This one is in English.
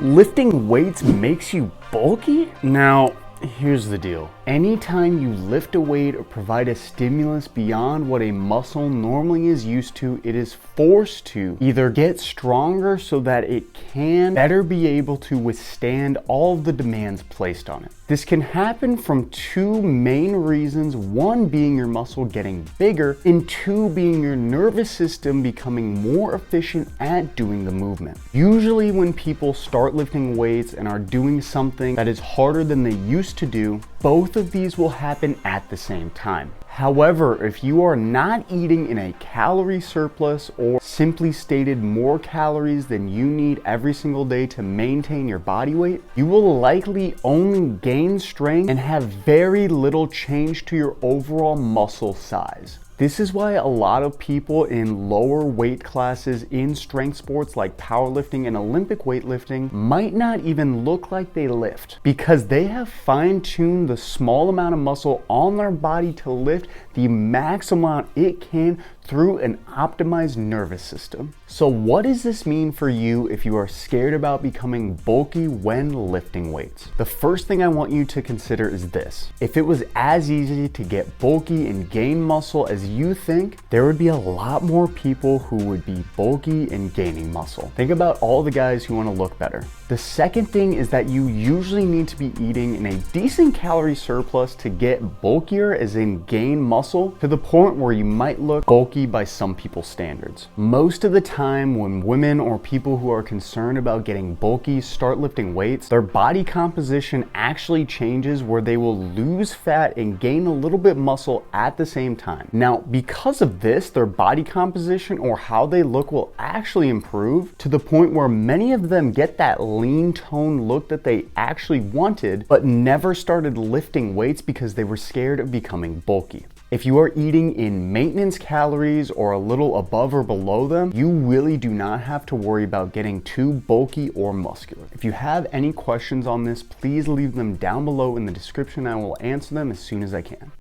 Lifting weights makes you bulky? Now, here's the deal. Anytime you lift a weight or provide a stimulus beyond what a muscle normally is used to, it is forced to either get stronger so that it can better be able to withstand all of the demands placed on it. This can happen from two main reasons, one being your muscle getting bigger, and two being your nervous system becoming more efficient at doing the movement. Usually when people start lifting weights and are doing something that is harder than they used to do, both of these will happen at the same time. However, if you are not eating in a calorie surplus, or simply stated more calories than you need every single day to maintain your body weight, you will likely only gain strength and have very little change to your overall muscle size. This is why a lot of people in lower weight classes in strength sports like powerlifting and Olympic weightlifting might not even look like they lift, because they have fine-tuned the small amount of muscle on their body to lift the max amount it can through an optimized nervous system. So what does this mean for you if you are scared about becoming bulky when lifting weights? The first thing I want you to consider is this. If it was as easy to get bulky and gain muscle as you think, there would be a lot more people who would be bulky and gaining muscle. Think about all the guys who want to look better. The second thing is that you usually need to be eating in a decent calorie surplus to get bulkier, as in gain muscle, to the point where you might look bulky by some people's standards. Most of the time when women or people who are concerned about getting bulky start lifting weights, their body composition actually changes where they will lose fat and gain a little bit muscle at the same time. Now, because of this, their body composition or how they look will actually improve to the point where many of them get that lean toned look that they actually wanted, but never started lifting weights because they were scared of becoming bulky. If you are eating in maintenance calories or a little above or below them, you really do not have to worry about getting too bulky or muscular. If you have any questions on this, please leave them down below in the description. I will answer them as soon as I can.